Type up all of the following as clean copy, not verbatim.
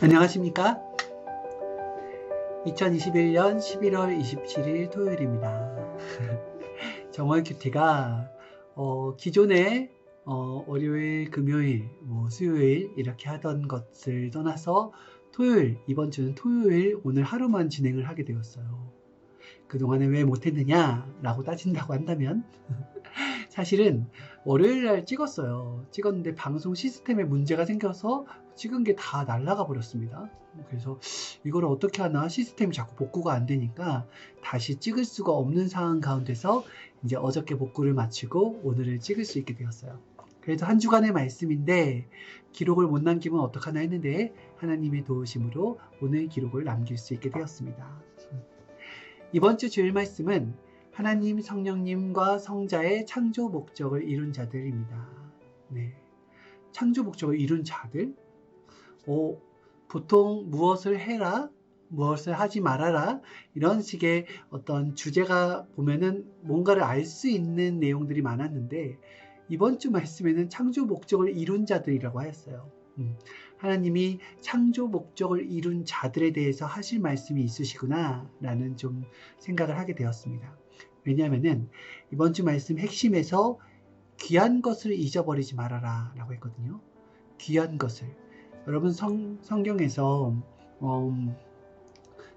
안녕하십니까? 2021년 11월 27일 토요일입니다. 정월 큐티가 기존에 월요일, 금요일, 수요일 이렇게 하던 것을 떠나서 토요일, 이번 주는 토요일 오늘 하루만 진행을 하게 되었어요. 그동안에 왜 못했느냐 라고 따진다고 한다면 사실은 월요일 날 찍었어요. 찍었는데 방송 시스템에 문제가 생겨서 찍은 게 다 날아가 버렸습니다. 그래서 이걸 어떻게 하나 시스템이 자꾸 복구가 안 되니까 다시 찍을 수가 없는 상황 가운데서 이제 어저께 복구를 마치고 오늘을 찍을 수 있게 되었어요. 그래서 한 주간의 말씀인데 기록을 못 남기면 어떡하나 했는데 하나님의 도우심으로 오늘 기록을 남길 수 있게 되었습니다. 이번 주 주일 말씀은 하나님, 성령님과 성자의 창조 목적을 이룬 자들입니다. 네. 창조 목적을 이룬 자들? 보통 무엇을 해라, 무엇을 하지 말아라, 이런 식의 어떤 주제가 보면은 뭔가를 알 수 있는 내용들이 많았는데, 이번 주 말씀에는 창조 목적을 이룬 자들이라고 하였어요. 하나님이 창조 목적을 이룬 자들에 대해서 하실 말씀이 있으시구나 라는 좀 생각을 하게 되었습니다. 왜냐하면은 이번 주 말씀 핵심에서 귀한 것을 잊어버리지 말아라 라고 했거든요. 귀한 것을. 여러분 성경에서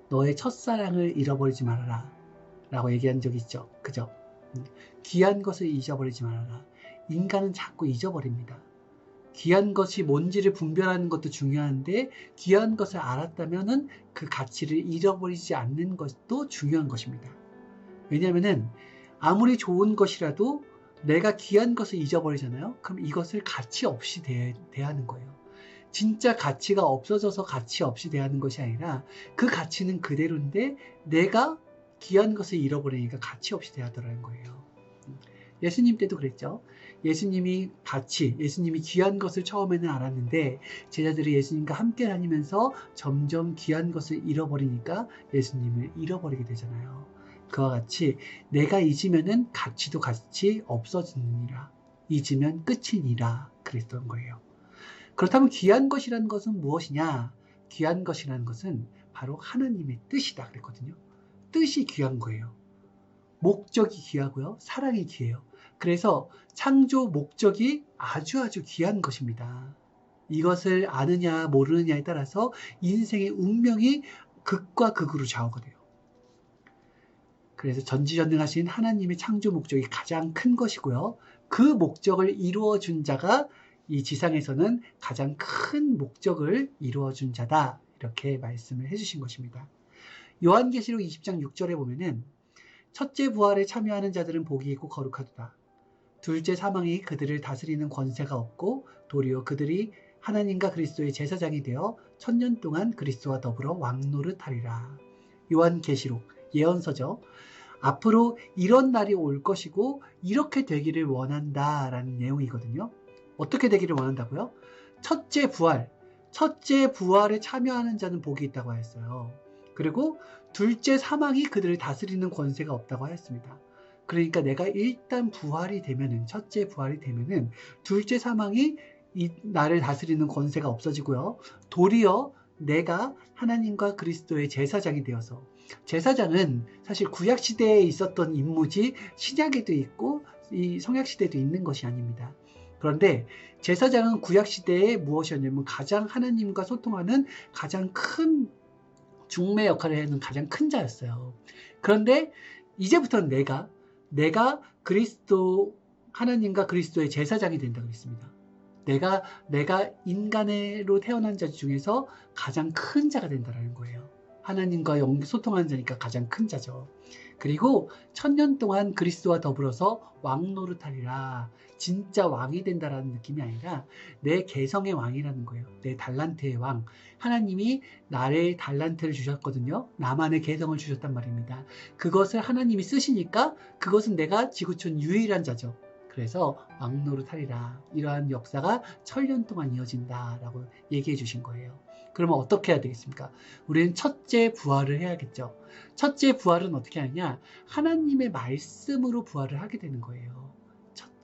너의 첫사랑을 잃어버리지 말아라 라고 얘기한 적 있죠. 그죠? 귀한 것을 잊어버리지 말아라. 인간은 자꾸 잊어버립니다. 귀한 것이 뭔지를 분별하는 것도 중요한데 귀한 것을 알았다면은 그 가치를 잃어버리지 않는 것도 중요한 것입니다. 왜냐하면은 아무리 좋은 것이라도 내가 귀한 것을 잊어버리잖아요. 그럼 이것을 가치 없이 대하는 거예요. 진짜 가치가 없어져서 가치 없이 대하는 것이 아니라 그 가치는 그대로인데 내가 귀한 것을 잃어버리니까 가치 없이 대하더라는 거예요. 예수님 때도 그랬죠. 예수님이 귀한 것을 처음에는 알았는데 제자들이 예수님과 함께 다니면서 점점 귀한 것을 잃어버리니까 예수님을 잃어버리게 되잖아요. 그와 같이 내가 잊으면은 가치도 같이 없어지느니라. 잊으면 끝이니라. 그랬던 거예요. 그렇다면 귀한 것이라는 것은 무엇이냐? 귀한 것이라는 것은 바로 하나님의 뜻이다 그랬거든요. 뜻이 귀한 거예요. 목적이 귀하고요. 사랑이 귀해요. 그래서 창조 목적이 아주 귀한 것입니다. 이것을 아느냐 모르느냐에 따라서 인생의 운명이 극과 극으로 좌우가 돼요. 그래서 전지전능하신 하나님의 창조 목적이 가장 큰 것이고요. 그 목적을 이루어준 자가 이 지상에서는 가장 큰 목적을 이루어준 자다. 이렇게 말씀을 해주신 것입니다. 요한계시록 20장 6절에 보면은 첫째 부활에 참여하는 자들은 복이 있고 거룩하도다. 둘째 사망이 그들을 다스리는 권세가 없고 도리어 그들이 하나님과 그리스도의 제사장이 되어 1000년 동안 그리스도와 더불어 왕노릇하리라. 요한계시록 예언서죠. 앞으로 이런 날이 올 것이고 이렇게 되기를 원한다라는 내용이거든요. 어떻게 되기를 원한다고요? 첫째 부활에 참여하는 자는 복이 있다고 하였어요. 그리고 둘째 사망이 그들을 다스리는 권세가 없다고 하였습니다. 그러니까 내가 일단 첫째 부활이 되면은 둘째 사망이 이 나를 다스리는 권세가 없어지고요. 도리어 내가 하나님과 그리스도의 제사장이 되어서, 제사장은 사실 구약시대에 있었던 임무지 신약에도 있고 이 성약시대에도 있는 것이 아닙니다. 그런데 제사장은 구약시대에 무엇이었냐면 가장 하나님과 소통하는 가장 큰 중매 역할을 하는 가장 큰 자였어요. 그런데 이제부터는 내가 하나님과 그리스도의 제사장이 된다고 그랬습니다. 내가 인간으로 태어난 자 중에서 가장 큰 자가 된다는 거예요. 하나님과 소통하는 자니까 가장 큰 자죠. 그리고 1000년 동안 그리스도와 더불어서 왕노릇하리라. 진짜 왕이 된다라는 느낌이 아니라 내 개성의 왕이라는 거예요. 내 달란트의 왕. 하나님이 나의 달란트를 주셨거든요. 나만의 개성을 주셨단 말입니다. 그것을 하나님이 쓰시니까 그것은 내가 지구촌 유일한 자죠. 그래서 왕노릇하리라. 이러한 역사가 1000년 동안 이어진다라고 얘기해 주신 거예요. 그러면 어떻게 해야 되겠습니까? 우리는 첫째 부활을 해야겠죠. 첫째 부활은 어떻게 하느냐? 하나님의 말씀으로 부활을 하게 되는 거예요.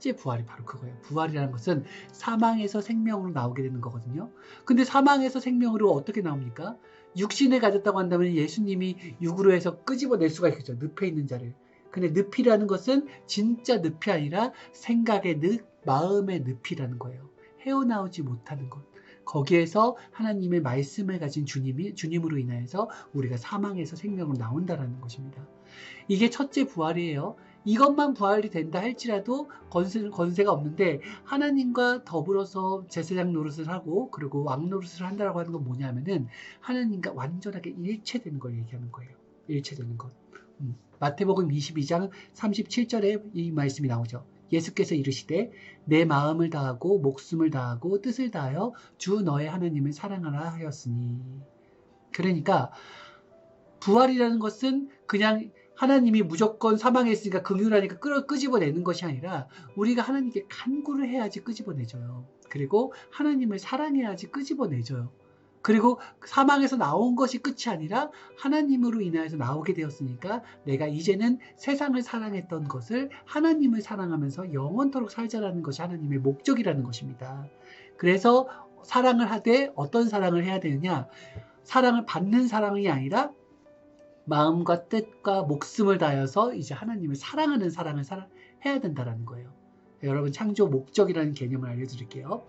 첫째 부활이 바로 그거예요. 부활이라는 것은 사망에서 생명으로 나오게 되는 거거든요. 근데 사망에서 생명으로 어떻게 나옵니까? 육신을 가졌다고 한다면 예수님이 육으로 해서 끄집어낼 수가 있겠죠. 늪에 있는 자를. 근데 늪이라는 것은 진짜 늪이 아니라 생각의 늪, 마음의 늪이라는 거예요. 헤어나오지 못하는 것. 거기에서 하나님의 말씀을 가진 주님으로 인하여서 우리가 사망에서 생명으로 나온다라는 것입니다. 이게 첫째 부활이에요. 이것만 부활이 된다 할지라도 권세가 없는데 하나님과 더불어서 제사장 노릇을 하고 그리고 왕 노릇을 한다고 하는 건 뭐냐면은 하나님과 완전하게 일체되는 걸 얘기하는 거예요. 일체되는 것. 마태복음 22장 37절에 이 말씀이 나오죠. 예수께서 이르시되 내 마음을 다하고 목숨을 다하고 뜻을 다하여 주 너의 하나님을 사랑하라 하였으니. 그러니까 부활이라는 것은 그냥 하나님이 무조건 사망했으니까 긍휼하니까 끄집어내는 것이 아니라 우리가 하나님께 간구를 해야지 끄집어내줘요. 그리고 하나님을 사랑해야지 끄집어내줘요. 그리고 사망에서 나온 것이 끝이 아니라 하나님으로 인하여서 나오게 되었으니까 내가 이제는 세상을 사랑했던 것을 하나님을 사랑하면서 영원토록 살자라는 것이 하나님의 목적이라는 것입니다. 그래서 사랑을 하되 어떤 사랑을 해야 되느냐? 사랑을 받는 사랑이 아니라 마음과 뜻과 목숨을 다해서 이제 하나님을 사랑하는 사랑을 해야 된다는 거예요. 여러분, 창조 목적이라는 개념을 알려드릴게요.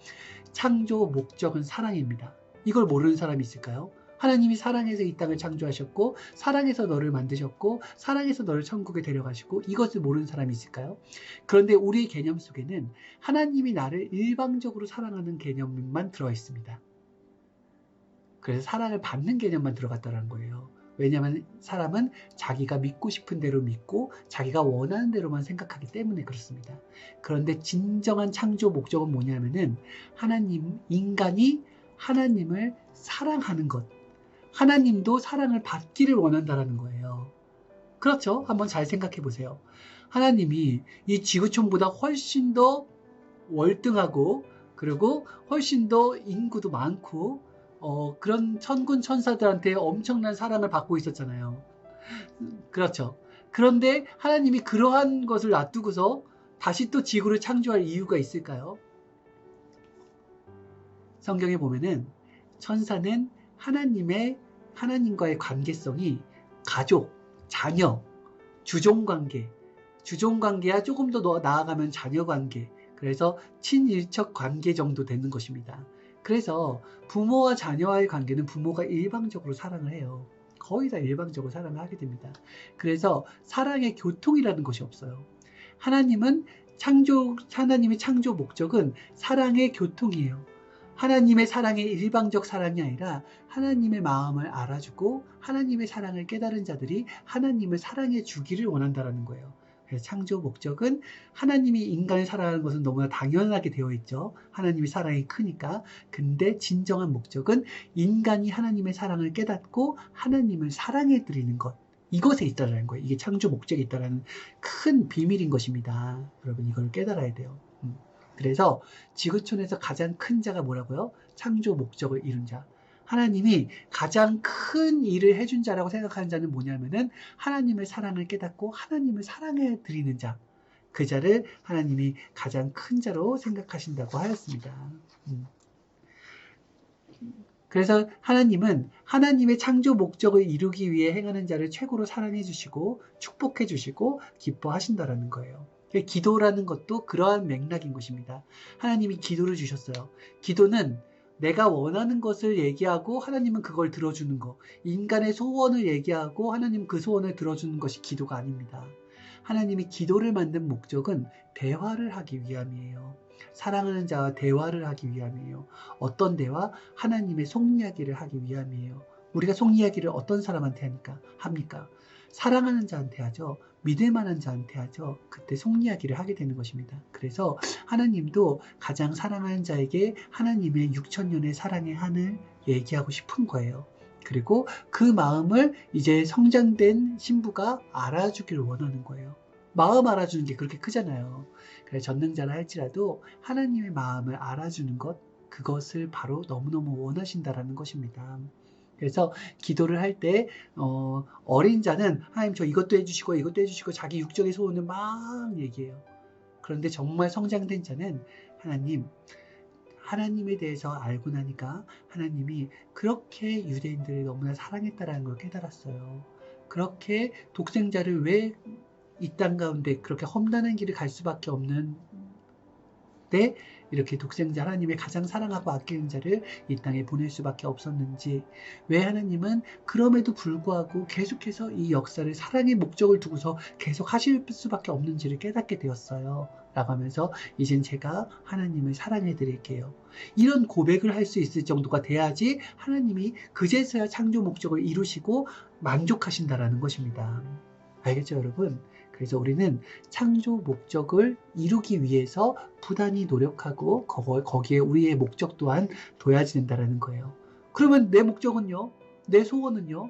창조 목적은 사랑입니다. 이걸 모르는 사람이 있을까요? 하나님이 사랑해서 이 땅을 창조하셨고 사랑해서 너를 만드셨고 사랑해서 너를 천국에 데려가시고 이것을 모르는 사람이 있을까요? 그런데 우리의 개념 속에는 하나님이 나를 일방적으로 사랑하는 개념만 들어 있습니다. 그래서 사랑을 받는 개념만 들어갔다는 거예요. 왜냐하면 사람은 자기가 믿고 싶은 대로 믿고 자기가 원하는 대로만 생각하기 때문에 그렇습니다. 그런데 진정한 창조 목적은 뭐냐면은 인간이 하나님을 사랑하는 것. 하나님도 사랑을 받기를 원한다는 거예요. 그렇죠? 한번 잘 생각해 보세요. 하나님이 이 지구촌보다 훨씬 더 월등하고 그리고 훨씬 더 인구도 많고 그런 천군 천사들한테 엄청난 사랑을 받고 있었잖아요. 그렇죠. 그런데 하나님이 그러한 것을 놔두고서 다시 또 지구를 창조할 이유가 있을까요? 성경에 보면은 천사는 하나님과의 관계성이 가족, 자녀, 주종관계야 조금 더 나아가면 자녀관계, 그래서 친일척 관계 정도 되는 것입니다. 그래서 부모와 자녀와의 관계는 부모가 일방적으로 사랑을 해요. 거의 다 일방적으로 사랑을 하게 됩니다. 그래서 사랑의 교통이라는 것이 없어요. 하나님의 창조 목적은 사랑의 교통이에요. 하나님의 사랑의 일방적 사랑이 아니라 하나님의 마음을 알아주고 하나님의 사랑을 깨달은 자들이 하나님을 사랑해 주기를 원한다는 거예요. 그래서 창조 목적은 하나님이 인간을 사랑하는 것은 너무나 당연하게 되어 있죠. 하나님의 사랑이 크니까. 근데 진정한 목적은 인간이 하나님의 사랑을 깨닫고 하나님을 사랑해 드리는 것. 이것에 있다는 거예요. 이게 창조 목적에 있다는 큰 비밀인 것입니다. 여러분, 이걸 깨달아야 돼요. 그래서 지구촌에서 가장 큰 자가 뭐라고요? 창조 목적을 이룬 자. 하나님이 가장 큰 일을 해준 자라고 생각하는 자는 뭐냐면은 하나님의 사랑을 깨닫고 하나님을 사랑해 드리는 자. 그 자를 하나님이 가장 큰 자로 생각하신다고 하였습니다. 그래서 하나님은 하나님의 창조 목적을 이루기 위해 행하는 자를 최고로 사랑해 주시고 축복해 주시고 기뻐하신다라는 거예요. 기도라는 것도 그러한 맥락인 것입니다. 하나님이 기도를 주셨어요. 기도는 내가 원하는 것을 얘기하고 하나님은 그걸 들어주는 것. 인간의 소원을 얘기하고 하나님은 그 소원을 들어주는 것이 기도가 아닙니다. 하나님이 기도를 만든 목적은 대화를 하기 위함이에요. 사랑하는 자와 대화를 하기 위함이에요. 어떤 대화? 하나님의 속이야기를 하기 위함이에요. 우리가 속이야기를 어떤 사람한테 합니까? 사랑하는 자한테 하죠. 믿을 만한 자한테 하죠. 그때 속이야기를 하게 되는 것입니다. 그래서 하나님도 가장 사랑하는 자에게 하나님의 6천년의 사랑의 한을 얘기하고 싶은 거예요. 그리고 그 마음을 이제 성장된 신부가 알아주기를 원하는 거예요. 마음 알아주는 게 그렇게 크잖아요. 그래서 전능자라 할지라도 하나님의 마음을 알아주는 것, 그것을 바로 너무너무 원하신다라는 것입니다. 그래서 기도를 할 때 어린 자는 하나님 저 이것도 해주시고 이것도 해주시고 자기 육적의 소원을 막 얘기해요. 그런데 정말 성장된 자는 하나님에 대해서 알고 나니까 하나님이 그렇게 유대인들을 너무나 사랑했다라는 걸 깨달았어요. 그렇게 독생자를 왜 이 땅 가운데 그렇게 험난한 길을 갈 수밖에 없는 때 이렇게 독생자 하나님의 가장 사랑하고 아끼는 자를 이 땅에 보낼 수밖에 없었는지, 왜 하나님은 그럼에도 불구하고 계속해서 이 역사를 사랑의 목적을 두고서 계속 하실 수밖에 없는지를 깨닫게 되었어요. 라고 하면서 이젠 제가 하나님을 사랑해 드릴게요. 이런 고백을 할 수 있을 정도가 돼야지 하나님이 그제서야 창조 목적을 이루시고 만족하신다라는 것입니다. 알겠죠, 여러분? 그래서 우리는 창조 목적을 이루기 위해서 부단히 노력하고 거기에 우리의 목적 또한 둬야 된다는 거예요. 그러면 내 목적은요? 내 소원은요?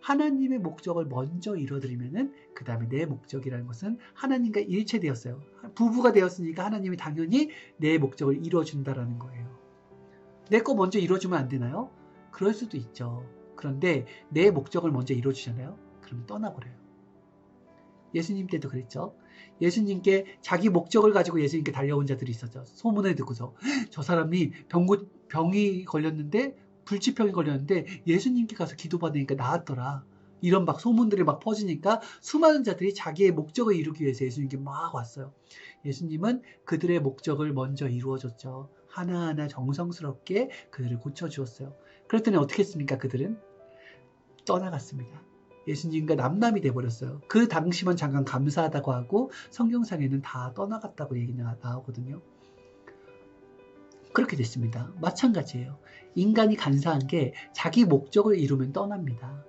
하나님의 목적을 먼저 이뤄드리면은 그 다음에 내 목적이라는 것은 하나님과 일체되었어요. 부부가 되었으니까 하나님이 당연히 내 목적을 이뤄준다라는 거예요. 내 거 먼저 이뤄주면 안 되나요? 그럴 수도 있죠. 그런데 내 목적을 먼저 이뤄주잖아요. 그러면 떠나버려요. 예수님 때도 그랬죠. 예수님께 자기 목적을 가지고 예수님께 달려온 자들이 있었죠. 소문을 듣고서 저 사람이 병이 걸렸는데, 불치병이 걸렸는데 예수님께 가서 기도받으니까 나았더라. 이런 막 소문들이 막 퍼지니까 수많은 자들이 자기의 목적을 이루기 위해서 예수님께 막 왔어요. 예수님은 그들의 목적을 먼저 이루어줬죠. 하나하나 정성스럽게 그들을 고쳐주었어요. 그랬더니 어떻게 했습니까? 그들은 떠나갔습니다. 예수님과 남남이 돼버렸어요. 그 당시만 잠깐 감사하다고 하고 성경상에는 다 떠나갔다고 얘기가 나오거든요. 그렇게 됐습니다. 마찬가지예요. 인간이 간사한 게 자기 목적을 이루면 떠납니다.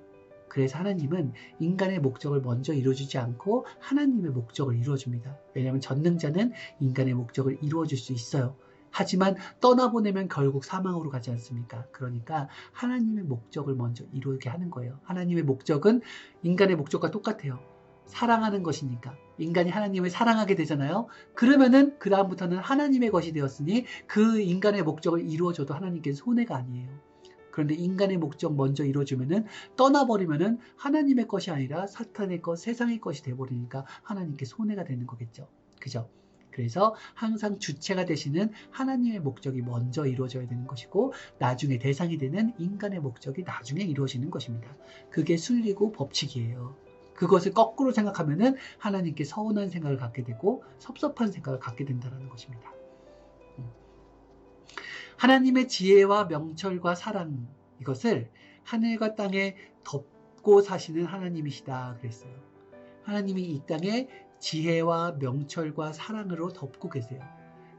그래서 하나님은 인간의 목적을 먼저 이루어주지 않고 하나님의 목적을 이루어줍니다. 왜냐하면 전능자는 인간의 목적을 이루어줄 수 있어요. 하지만 떠나보내면 결국 사망으로 가지 않습니까? 그러니까 하나님의 목적을 먼저 이루게 하는 거예요. 하나님의 목적은 인간의 목적과 똑같아요. 사랑하는 것이니까. 인간이 하나님을 사랑하게 되잖아요. 그러면은 그 다음부터는 하나님의 것이 되었으니 그 인간의 목적을 이루어줘도 하나님께는 손해가 아니에요. 그런데 인간의 목적 먼저 이루어주면은, 떠나버리면은 하나님의 것이 아니라 사탄의 것, 세상의 것이 돼버리니까 하나님께 손해가 되는 거겠죠. 그죠? 그래서 항상 주체가 되시는 하나님의 목적이 먼저 이루어져야 되는 것이고, 나중에 대상이 되는 인간의 목적이 나중에 이루어지는 것입니다. 그게 순리고 법칙이에요. 그것을 거꾸로 생각하면은 하나님께 서운한 생각을 갖게 되고 섭섭한 생각을 갖게 된다는 것입니다. 하나님의 지혜와 명철과 사랑, 이것을 하늘과 땅에 덮고 사시는 하나님이시다 그랬어요. 하나님이 이 땅에 지혜와 명철과 사랑으로 덮고 계세요.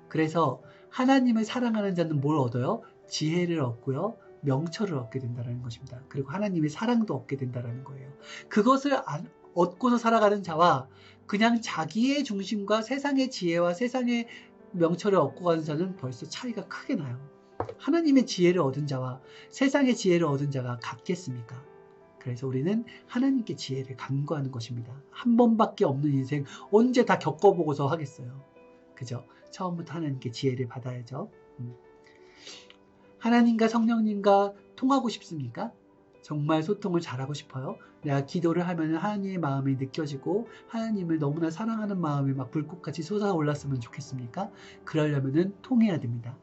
그래서 하나님을 사랑하는 자는 뭘 얻어요? 지혜를 얻고요. 명철을 얻게 된다는 것입니다. 그리고 하나님의 사랑도 얻게 된다는 거예요. 그것을 얻고서 살아가는 자와 그냥 자기의 중심과 세상의 지혜와 세상의 명철을 얻고 가는 자는 벌써 차이가 크게 나요. 하나님의 지혜를 얻은 자와 세상의 지혜를 얻은 자가 같겠습니까? 그래서 우리는 하나님께 지혜를 간구하는 것입니다. 한 번밖에 없는 인생 언제 다 겪어보고서 하겠어요. 그죠? 처음부터 하나님께 지혜를 받아야죠. 하나님과 성령님과 통하고 싶습니까? 정말 소통을 잘하고 싶어요. 내가 기도를 하면 하나님의 마음이 느껴지고 하나님을 너무나 사랑하는 마음이 막 불꽃같이 솟아올랐으면 좋겠습니까? 그러려면은 통해야 됩니다.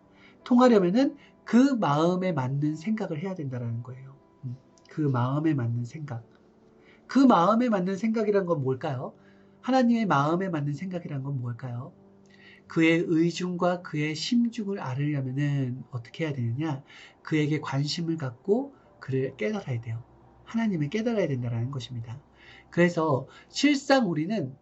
통하려면은 그 마음에 맞는 생각을 해야 된다는 거예요. 그 마음에 맞는 생각. 그 마음에 맞는 생각이란 건 뭘까요? 하나님의 마음에 맞는 생각이란 건 뭘까요? 그의 의중과 그의 심중을 알으려면은 어떻게 해야 되느냐? 그에게 관심을 갖고 그를 깨달아야 돼요. 하나님을 깨달아야 된다는 것입니다. 그래서 실상 우리는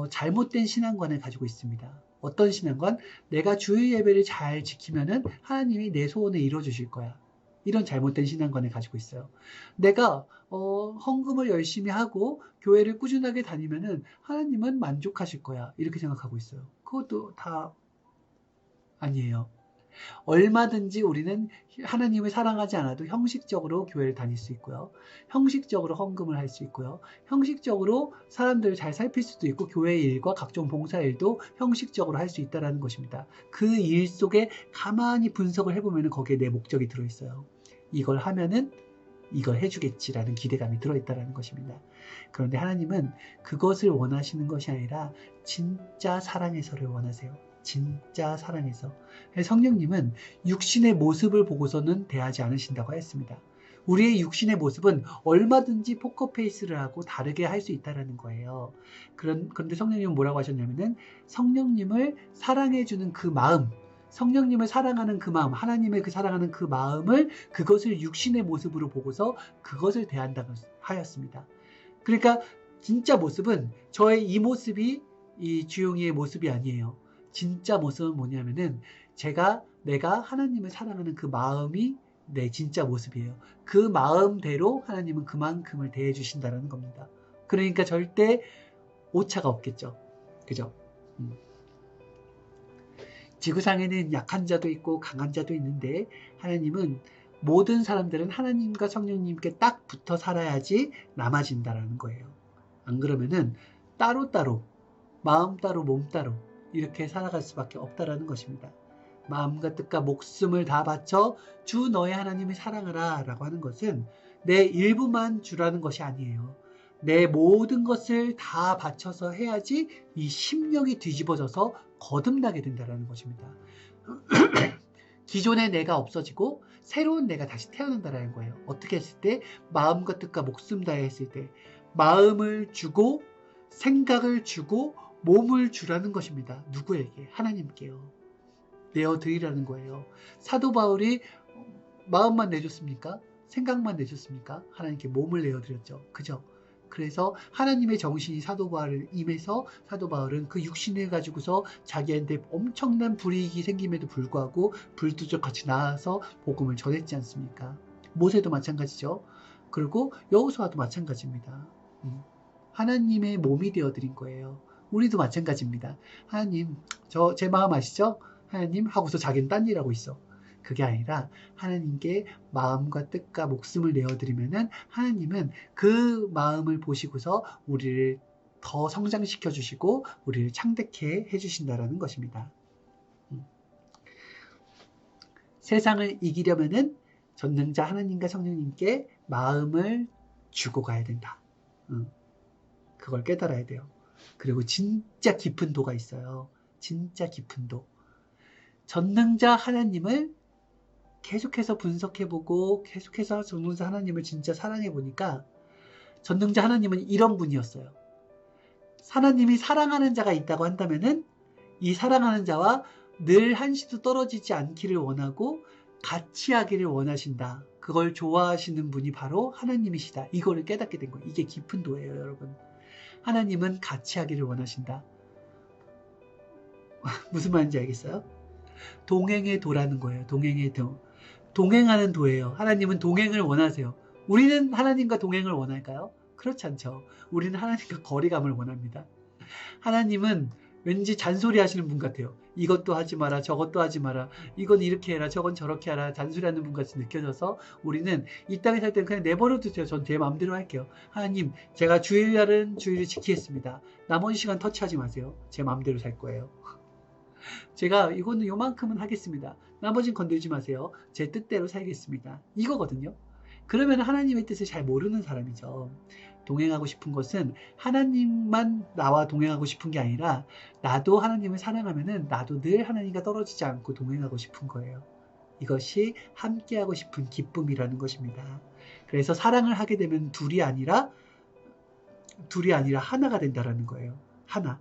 잘못된 신앙관을 가지고 있습니다. 어떤 신앙관? 내가 주일 예배를 잘 지키면은 하나님이 내 소원을 이뤄주실 거야. 이런 잘못된 신앙관을 가지고 있어요. 내가 헌금을 열심히 하고 교회를 꾸준하게 다니면은 하나님은 만족하실 거야. 이렇게 생각하고 있어요. 그것도 다 아니에요. 얼마든지 우리는 하나님을 사랑하지 않아도 형식적으로 교회를 다닐 수 있고요. 형식적으로 헌금을 할 수 있고요. 형식적으로 사람들을 잘 살필 수도 있고 교회 일과 각종 봉사일도 형식적으로 할 수 있다는 것입니다. 그 일 속에 가만히 분석을 해보면 거기에 내 목적이 들어있어요. 이걸 하면은 이걸 해주겠지라는 기대감이 들어있다는 것입니다. 그런데 하나님은 그것을 원하시는 것이 아니라 진짜 사랑에서를 원하세요. 진짜 사랑에서. 성령님은 육신의 모습을 보고서는 대하지 않으신다고 했습니다. 우리의 육신의 모습은 얼마든지 포커페이스를 하고 다르게 할 수 있다는 거예요. 그런데 성령님은 뭐라고 하셨냐면은 성령님을 사랑해주는 그 마음, 성령님을 사랑하는 그 마음, 하나님을 사랑하는 그 마음을 그것을 육신의 모습으로 보고서 그것을 대한다고 하였습니다. 그러니까 진짜 모습은 저의 이 모습이 이 주용이의 모습이 아니에요. 진짜 모습은 뭐냐면은 내가 하나님을 사랑하는 그 마음이 내 진짜 모습이에요. 그 마음대로 하나님은 그만큼을 대해 주신다는 겁니다. 그러니까 절대 오차가 없겠죠. 그죠? 지구상에는 약한 자도 있고 강한 자도 있는데 하나님은 모든 사람들은 하나님과 성령님께 딱 붙어 살아야지 남아진다는 거예요. 안 그러면은 따로따로 마음 따로 몸 따로 이렇게 살아갈 수밖에 없다라는 것입니다. 마음과 뜻과 목숨을 다 바쳐 주 너의 하나님을 사랑하라 라고 하는 것은 내 일부만 주라는 것이 아니에요. 내 모든 것을 다 바쳐서 해야지 이 심령이 뒤집어져서 거듭나게 된다는 것입니다. 기존의 내가 없어지고 새로운 내가 다시 태어난다는 거예요. 어떻게 했을 때? 마음과 뜻과 목숨 다해 했을 때 마음을 주고 생각을 주고 몸을 주라는 것입니다. 누구에게? 하나님께요. 내어드리라는 거예요. 사도 바울이 마음만 내줬습니까? 생각만 내줬습니까? 하나님께 몸을 내어드렸죠. 그죠? 그래서 하나님의 정신이 사도 바울을 임해서 사도 바울은 그 육신을 가지고서 자기한테 엄청난 불이익이 생김에도 불구하고 불두적같이 나와서 복음을 전했지 않습니까? 모세도 마찬가지죠. 그리고 여호수아도 마찬가지입니다. 하나님의 몸이 되어드린 거예요. 우리도 마찬가지입니다. 하나님, 제 마음 아시죠? 하나님 하고서 자기는 딴 일하고 있어. 그게 아니라 하나님께 마음과 뜻과 목숨을 내어드리면은 하나님은 그 마음을 보시고서 우리를 더 성장시켜 주시고 우리를 창대케 해주신다는 것입니다. 세상을 이기려면은 전능자 하나님과 성령님께 마음을 주고 가야 된다. 그걸 깨달아야 돼요. 그리고 진짜 깊은 도가 있어요. 진짜 깊은 도. 전능자 하나님을 계속해서 분석해보고 계속해서 전능자 하나님을 진짜 사랑해보니까 전능자 하나님은 이런 분이었어요. 하나님이 사랑하는 자가 있다고 한다면은 이 사랑하는 자와 늘 한시도 떨어지지 않기를 원하고 같이 하기를 원하신다. 그걸 좋아하시는 분이 바로 하나님이시다. 이거를 깨닫게 된 거예요. 이게 깊은 도예요, 여러분. 하나님은 같이 하기를 원하신다. 무슨 말인지 알겠어요? 동행의 도라는 거예요. 동행의 도. 동행하는 도예요. 하나님은 동행을 원하세요. 우리는 하나님과 동행을 원할까요? 그렇지 않죠. 우리는 하나님과 거리감을 원합니다. 하나님은 왠지 잔소리 하시는 분 같아요. 이것도 하지 마라, 저것도 하지 마라, 이건 이렇게 해라, 저건 저렇게 하라, 잔소리하는 분 같이 느껴져서 우리는 이 땅에 살 때는 그냥 내버려 두세요. 전 제 마음대로 할게요. 하나님, 제가 주일날은 주일을 지키겠습니다. 나머지 시간 터치하지 마세요. 제 마음대로 살 거예요. 제가 이거는 요만큼은 하겠습니다. 나머지는 건들지 마세요. 제 뜻대로 살겠습니다. 이거거든요. 그러면 하나님의 뜻을 잘 모르는 사람이죠. 동행하고 싶은 것은 하나님만 나와 동행하고 싶은 게 아니라 나도 하나님을 사랑하면은 나도 늘 하나님과 떨어지지 않고 동행하고 싶은 거예요. 이것이 함께하고 싶은 기쁨이라는 것입니다. 그래서 사랑을 하게 되면 둘이 아니라 하나가 된다는 거예요. 하나.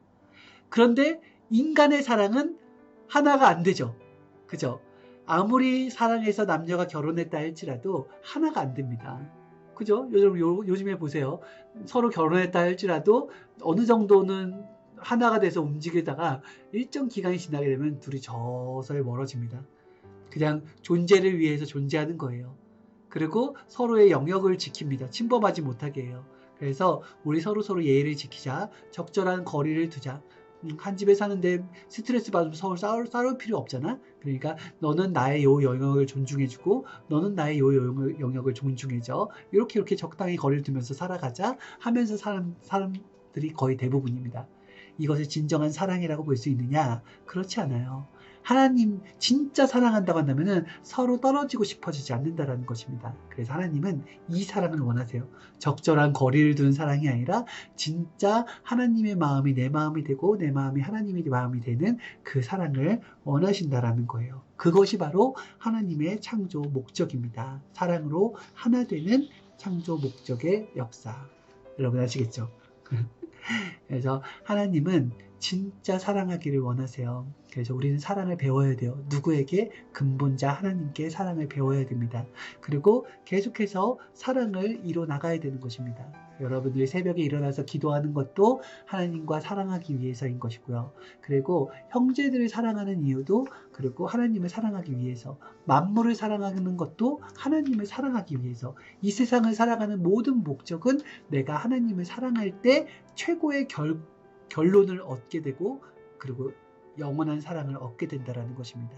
그런데 인간의 사랑은 하나가 안 되죠. 그죠? 아무리 사랑해서 남녀가 결혼했다 할지라도 하나가 안 됩니다. 그죠? 요즘에 보세요. 서로 결혼했다 할지라도 어느 정도는 하나가 돼서 움직이다가 일정 기간이 지나게 되면 둘이 서서히 멀어집니다. 그냥 존재를 위해서 존재하는 거예요. 그리고 서로의 영역을 지킵니다. 침범하지 못하게 해요. 그래서 우리 서로 예의를 지키자. 적절한 거리를 두자. 한 집에 사는데 스트레스 받으면 서로 싸울 필요 없잖아. 그러니까 너는 나의 요 영역을 존중해주고 너는 나의 요 영역을 존중해줘. 이렇게 적당히 거리를 두면서 살아가자 하면서 사람들이 거의 대부분입니다. 이것을 진정한 사랑이라고 볼 수 있느냐? 그렇지 않아요. 하나님 진짜 사랑한다고 한다면은 서로 떨어지고 싶어지지 않는다라는 것입니다. 그래서 하나님은 이 사랑을 원하세요. 적절한 거리를 둔 사랑이 아니라 진짜 하나님의 마음이 내 마음이 되고 내 마음이 하나님의 마음이 되는 그 사랑을 원하신다라는 거예요. 그것이 바로 하나님의 창조 목적입니다. 사랑으로 하나 되는 창조 목적의 역사. 여러분 아시겠죠? 그래서 하나님은 진짜 사랑하기를 원하세요. 그래서 우리는 사랑을 배워야 돼요. 누구에게? 근본자 하나님께 사랑을 배워야 됩니다. 그리고 계속해서 사랑을 이뤄나가야 되는 것입니다. 여러분들이 새벽에 일어나서 기도하는 것도 하나님과 사랑하기 위해서인 것이고요. 그리고 형제들을 사랑하는 이유도 그리고 하나님을 사랑하기 위해서, 만물을 사랑하는 것도 하나님을 사랑하기 위해서, 이 세상을 살아가는 모든 목적은 내가 하나님을 사랑할 때 최고의 결론을 얻게 되고 그리고 영원한 사랑을 얻게 된다는 것입니다.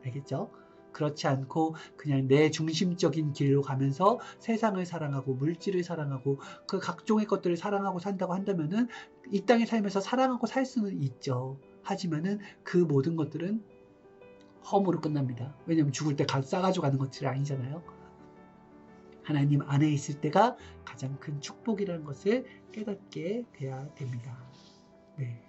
알겠죠? 그렇지 않고 그냥 내 중심적인 길로 가면서 세상을 사랑하고 물질을 사랑하고 그 각종의 것들을 사랑하고 산다고 한다면은 이 땅에 살면서 사랑하고 살 수는 있죠. 하지만은 그 모든 것들은 험으로 끝납니다. 왜냐하면 죽을 때 싸가지고 가는 것들이 아니잖아요. 하나님 안에 있을 때가 가장 큰 축복이라는 것을 깨닫게 돼야 됩니다. 네.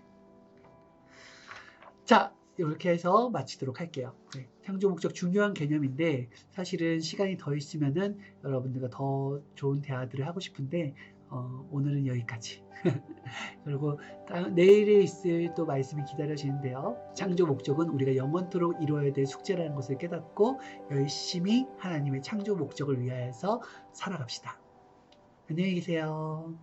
자, 이렇게 해서 마치도록 할게요. 네, 창조 목적 중요한 개념인데 사실은 시간이 더 있으면은 여러분들과 더 좋은 대화들을 하고 싶은데 오늘은 여기까지. 그리고 내일에 있을 또 말씀이 기다려지는데요. 창조 목적은 우리가 영원토록 이루어야 될 숙제라는 것을 깨닫고 열심히 하나님의 창조 목적을 위하여서 살아갑시다. 안녕히 계세요.